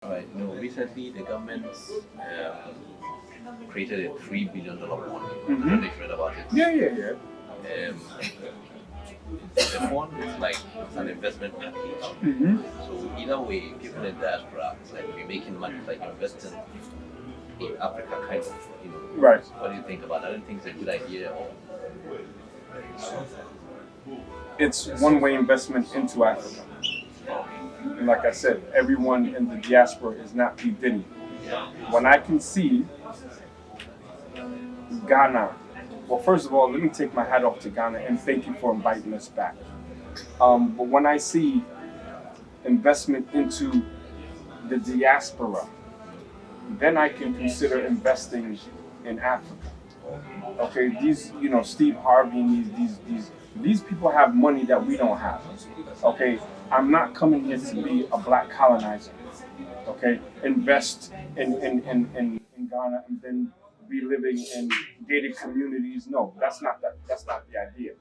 Right. Recently the government created a $3 billion bond. I don't know if you read about it. Yeah, yeah, yeah. Um, the bond is like it's an investment package. So either way, people in diaspora like be making money, like investing in Africa, kind of. Right. What do you think about that? I don't think it's a good idea. Or It's one-way investment into Africa. And like I said, everyone in the diaspora is not P. Diddy. When I can see Ghana, well, first of all, let me take my hat off to Ghana and thank you for inviting us back. But when I see investment into the diaspora, then I can consider investing in Africa. Okay, these Steve Harvey and these people have money that we don't have. Okay, I'm not coming here to be a black colonizer. Okay, invest in Ghana and then be living in gated communities. No, that's not the idea.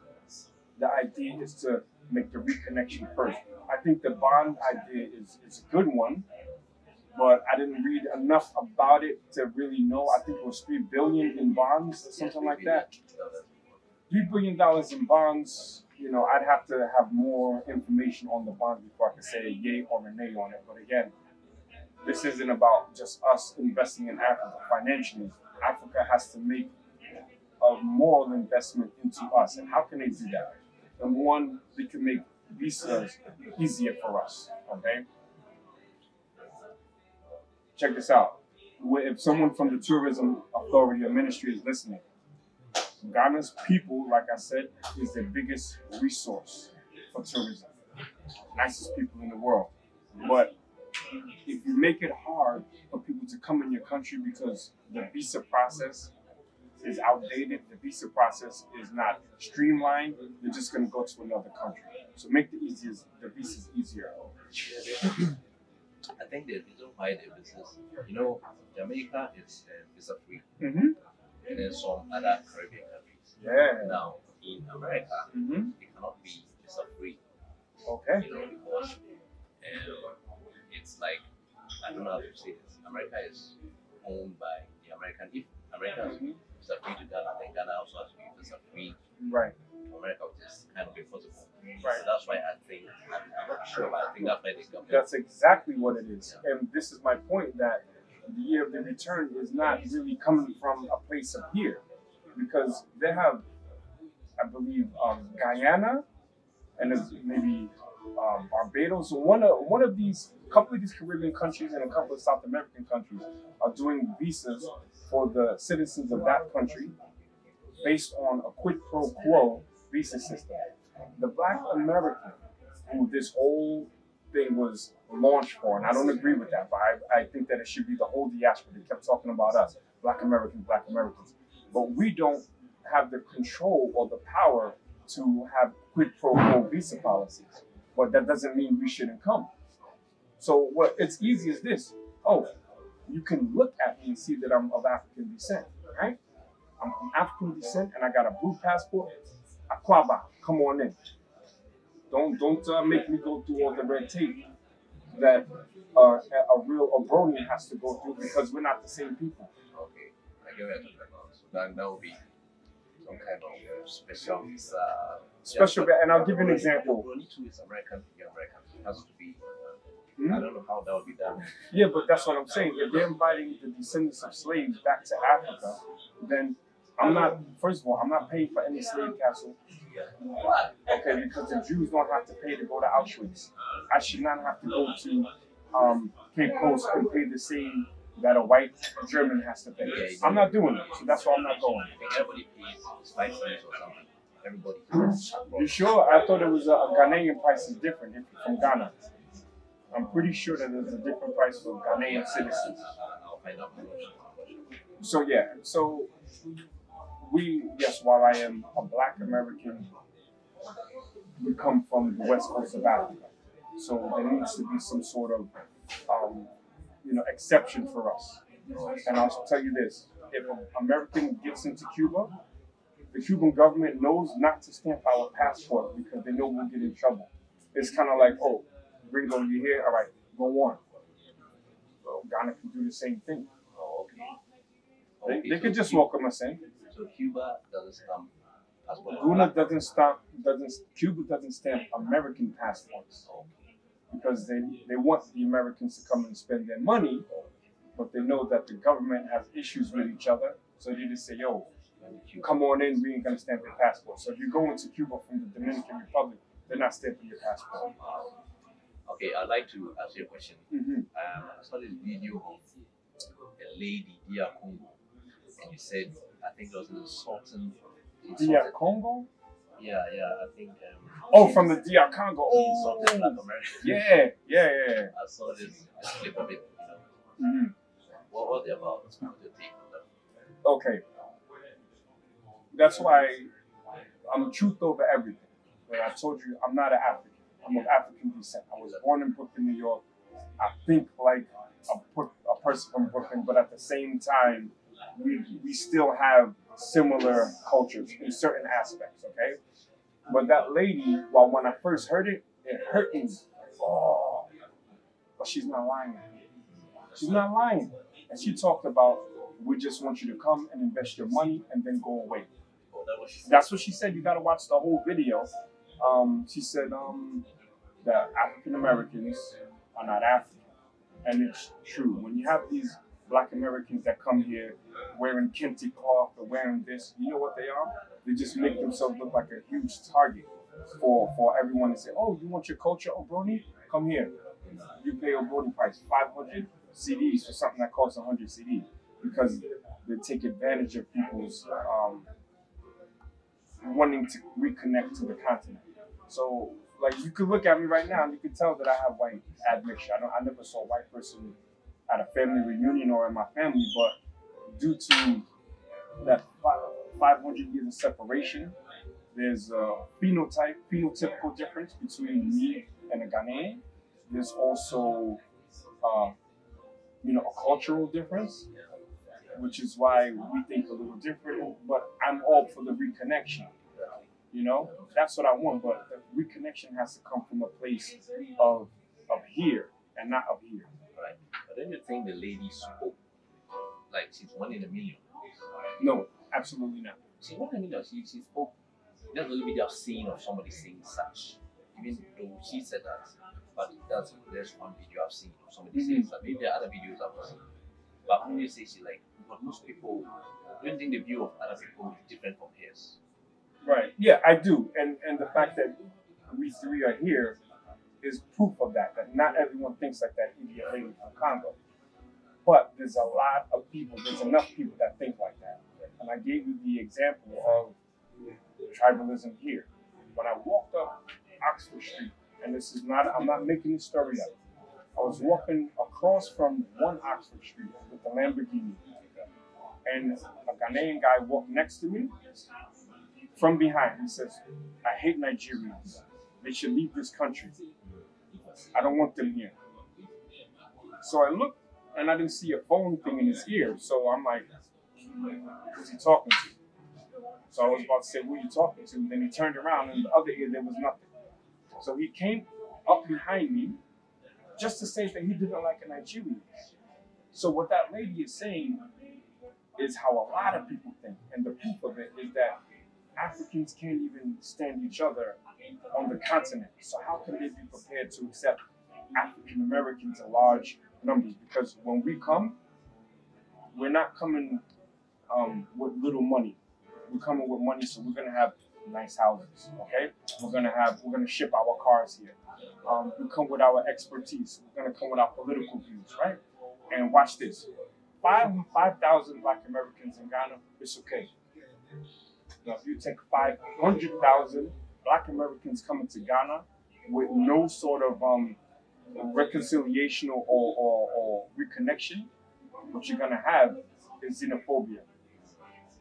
The idea is to make the reconnection first. I think the bond idea is a good one, but I didn't read enough about it to really know. I think it was 3 billion in bonds, something like that. $3 billion in bonds. I'd have to have more information on the bonds before I could say a yay or a nay on it. But again, this isn't about just us investing in Africa financially. Africa has to make a moral investment into us. And how can they do that? Number one, they can make visas easier for us. Okay? Check this out. If someone from the tourism authority or ministry is listening, Ghana's people, like I said, is the biggest resource for tourism. Nicest people in the world. But if you make it hard for people to come in your country because the visa process is outdated, the visa process is not streamlined, you're just going to go to another country. So make the visas easier. I think the reason why the business, Jamaica is visa free, Mm-hmm. and then some other Caribbean countries. Yeah. Now in America, it cannot be visa free. Okay. Because it's like I don't know how to say this. America is owned by the American. If America is visa free to Ghana, then Ghana also has to be visa free Right. to America, which is kind of impossible. Right. So that's why I think I'm not sure, but I think that's why they come. That's exactly what it is. And this is my point that the year of the return is not really coming from a place of here. Because they have, I believe, Guyana and there's maybe Barbados. So one of these, couple of these Caribbean countries and a couple of South American countries are doing visas for the citizens of that country based on a quid pro quo visa system. The Black American, who this whole thing was launched for, and I don't agree with that, but I think that it should be the whole diaspora. They kept talking about us, Black Americans, but we don't have the control or the power to have quid pro quo visa policies. But that doesn't mean we shouldn't come. So what it's easy as this. Oh, you can look at me and see that I'm of African descent, right? I'm from African descent and I got a blue passport. Aquaba, come on in. Don't make me go through all the red tape that a real Obroni has to go through because we're not the same people. Okay, I get what you're talking about. So that would be some kind of special Special, and I'll give you an example. Obroni too is American to be American. It has to be. I don't know how that would be done. Yeah, but that's what I'm saying. If they're inviting the descendants of slaves back to Africa, then first of all, I'm not paying for any slave castle. Okay, because the Jews don't have to pay to go to Auschwitz. I should not have to go to Cape Coast and pay the same that a white German has to pay. I'm not doing it, so that's why I'm not going. Everybody pays 5 cents or something. Everybody. You sure? I thought it was a Ghanaian price is different if you're from Ghana. I'm pretty sure that there's a different price for Ghanaian citizens. I'll find out. So yeah, while I am a Black American, we come from the west coast of Africa. So there needs to be some sort of, exception for us. And I'll tell you this, if an American gets into Cuba, the Cuban government knows not to stamp our passport because they know we'll get in trouble. It's kind of like, oh, Gringo, you here? All right, go on. Ghana can do the same thing. Oh, okay. They So could just welcome us in. So Cuba doesn't stamp passport. Cuba doesn't stamp American passports Okay. because they want the Americans to come and spend their money, but they know that the government has issues with each other, so they just say, yo, come on in, we ain't gonna stamp your passport. So if you go into Cuba from the Dominican Republic, they're not stamping your passport. Okay, I'd like to ask you a question. Mm-hmm. I saw this video of a lady, Akon, and you said, I think there was an insulting. Congo? Yeah, I think. From the DR Congo. She insulted Black Americans. Yeah. I saw this clip of it. Mm-hmm. What was it about? What's your take on that? Okay. That's why I'm truth over everything. But I told you I'm not an African. I'm of African descent. I was born in Brooklyn, New York. I think like a person from Brooklyn, but at the same time, we still have similar cultures in certain aspects, okay? But that lady, when I first heard it, it hurt me. Oh, but she's not lying. She's not lying. And she talked about, we just want you to come and invest your money and then go away. That's what she said. You got to watch the whole video. She said that African Americans are not African. And it's true. When you have these Black Americans that come here wearing kente cloth or wearing this, you know what they are? They just make themselves look like a huge target for everyone to say, oh, you want your culture, Obroni? Come here. You pay Obroni price, 500 CDs for something that costs 100 CDs. Because they take advantage of people's wanting to reconnect to the continent. So, like, you could look at me right now and you could tell that I have white admixture. I never saw a white person at a family reunion or in my family, but due to that 500 years of separation, there's a phenotypical difference between me and a Ghanaian. There's also, a cultural difference, which is why we think a little different. But I'm all for the reconnection. That's what I want. But the reconnection has to come from a place of here and not of here. Right. But then you think the lady spoke like she's one in a million? No, absolutely not. She's one in a million. She spoke. That's the only video I've seen of somebody saying such. Even though she said that, but there's one video I've seen of somebody saying that. Maybe there are other videos I've seen. But when you say she but most people don't think the view of other people is different from hers. Right. Yeah, I do. And the fact that we three are here is proof of that not everyone thinks like that idiot lady from Congo. But there's enough people that think like that. And I gave you the example of tribalism here. When I walked up Oxford Street, and I'm not making this story up. I was walking across from one Oxford Street with the Lamborghini, and a Ghanaian guy walked next to me from behind. He says, I hate Nigerians. They should leave this country. I don't want them here. So I looked, and I didn't see a phone thing in his ear. So I'm like, who's he talking to? So I was about to say, who are you talking to? Then he turned around, and in the other ear, there was nothing. So he came up behind me just to say that he didn't like a Nigerian. So what that lady is saying is how a lot of people think. And the proof of it is that Africans can't even stand each other on the continent. So how can they be prepared to accept African Americans in large numbers? Because when we come, we're not coming with little money. We're coming with money, so we're gonna have nice houses. Okay, we're gonna ship our cars here. We come with our expertise. We're gonna come with our political views, right? And watch this: 5,000 Black Americans in Ghana, it's okay. Now, if you take 500,000 Black Americans coming to Ghana with no sort of reconciliation or reconnection, what you're gonna have is xenophobia.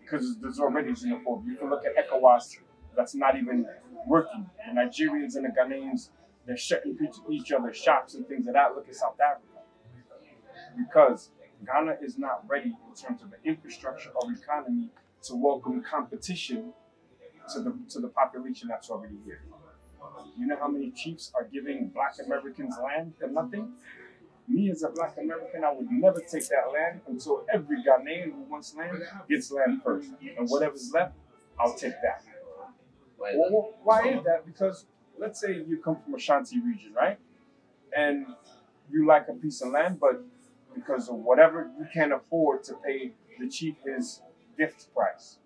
Because there's already xenophobia. You can look at ECOWAS, that's not even working. The Nigerians and the Ghanaians, they're shutting each other's shops and things like that. Look at South Africa. Because Ghana is not ready in terms of the infrastructure or economy to welcome competition to the population that's already here. You know how many chiefs are giving Black Americans land for nothing? Me as a Black American, I would never take that land until every Ghanaian who wants land gets land first. And whatever's left, I'll take that. Well, why is that? Because let's say you come from Ashanti region, right? And you like a piece of land, but because of whatever, you can't afford to pay the chief his gift price.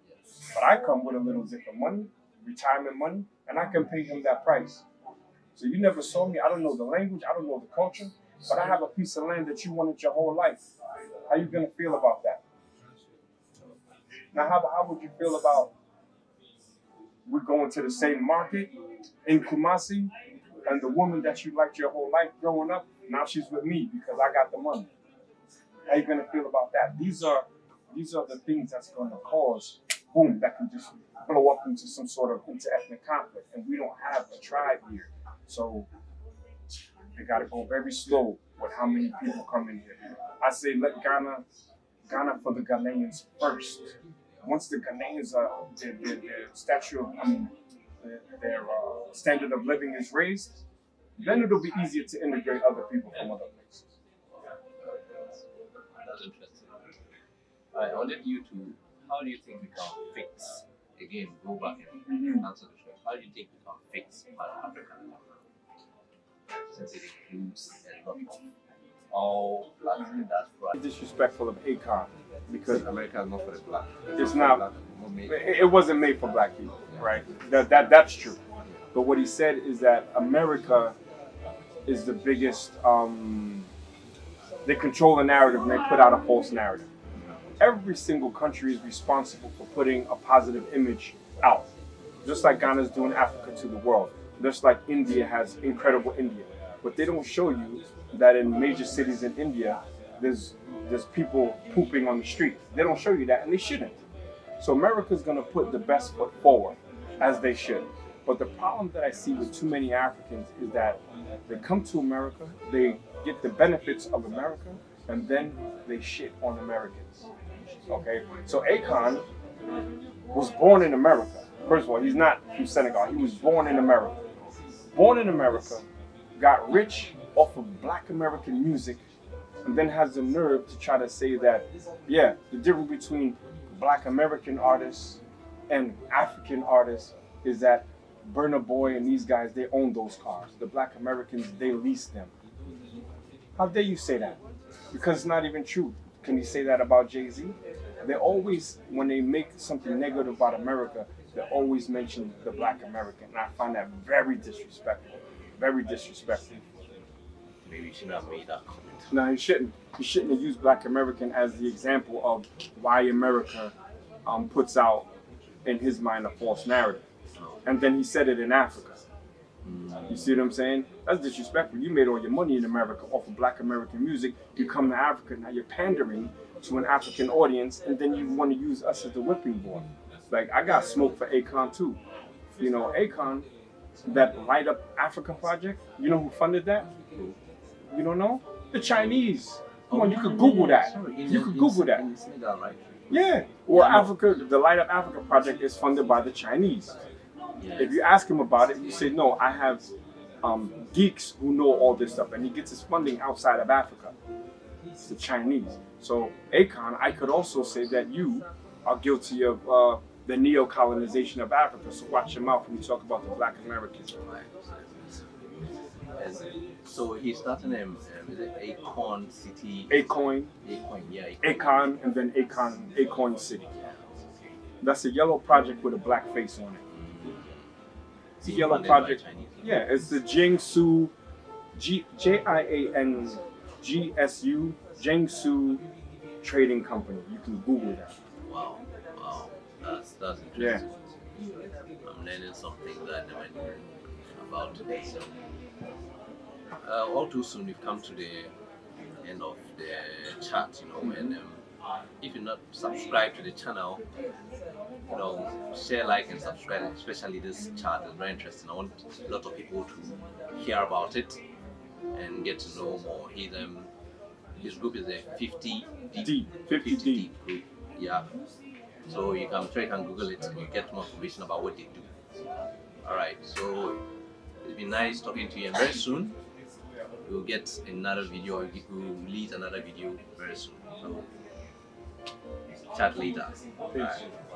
But I come with a little different money, retirement money, and I can pay him that price. So you never saw me. I don't know the language. I don't know the culture. But I have a piece of land that you wanted your whole life. How you going to feel about that? Now, how would you feel about we're going to the same market in Kumasi, and the woman that you liked your whole life growing up, now she's with me because I got the money. How you gonna feel about that? These are the things that's gonna cause boom, that can just blow up into some sort of inter-ethnic conflict. And we don't have a tribe here. So they gotta go very slow with how many people come in here. I say let Ghana for the Ghanaians first. Once the Ghanaians their standard of living is raised, then it'll be easier to integrate other people from other places. That's interesting. I wanted you to, how do you think we can fix, again, go back and answer the question, how do you think we can fix Pan-African since it includes a lot of all blacks in diaspora? Disrespectful of Akon because America is not for the black. It's not. It wasn't made for black people, right? That's true. But what he said is that America is the biggest. They control the narrative and they put out a false narrative. Every single country is responsible for putting a positive image out. Just like Ghana is doing Africa to the world. Just like India has incredible India. But they don't show you that in major cities in India, there's people pooping on the street. They don't show you that, and they shouldn't. So America's gonna put the best foot forward, as they should. But the problem that I see with too many Africans is that they come to America, they get the benefits of America, and then they shit on Americans. Okay? So Akon was born in America. First of all, he's not from Senegal. He was born in America. Born in America, got rich off of black American music, and then has the nerve to try to say that, yeah, the difference between black American artists and African artists is that Burna Boy and these guys, they own those cars. The black Americans, they lease them. How dare you say that? Because it's not even true. Can you say that about Jay-Z? They always, when they make something negative about America, they always mention the black American. And I find that very disrespectful. Very disrespectful. Maybe you shouldn't have made that comment. No, he shouldn't. He shouldn't have used black American as the example of why America puts out, in his mind, a false narrative. And then he said it in Africa. You see what I'm saying? That's disrespectful. You made all your money in America off of black American music. You come to Africa, now you're pandering to an African audience, and then you want to use us as the whipping boy. Like, I got smoke for Akon too. You know, Akon, that Light Up Africa project, you know who funded that? You don't know? The Chinese. Come on, you could Google that. You could Google that. Yeah. Well, Africa, the Light Up Africa project is funded by the Chinese. If you ask him about it, you say, no, I have geeks who know all this stuff. And he gets his funding outside of Africa. It's the Chinese. So, Akon, I could also say that you are guilty of the neo-colonization of Africa. So watch your mouth when you talk about the black Americans. So he's starting is it Akon City? Akon, yeah. Akon, and then Akon City. That's a yellow project with a black face on it. It's a yellow project. Yeah, it's the Jiangsu, Jiangsu, Jiangsu Trading Company. You can Google that. Wow, that's interesting. Yeah. I'm learning something that I never knew about today. All too soon, we've come to the end of the chat, and if you're not subscribed to the channel, share, like, and subscribe, especially this chat is very interesting. I want a lot of people to hear about it and get to know more. His group is a 50 deep group. Yeah. So you can try and Google it and you get more information about what they do. Alright, so it's been nice talking to you, and very soon we'll get another video. We'll release another video very soon. So chat later. Peace. Bye.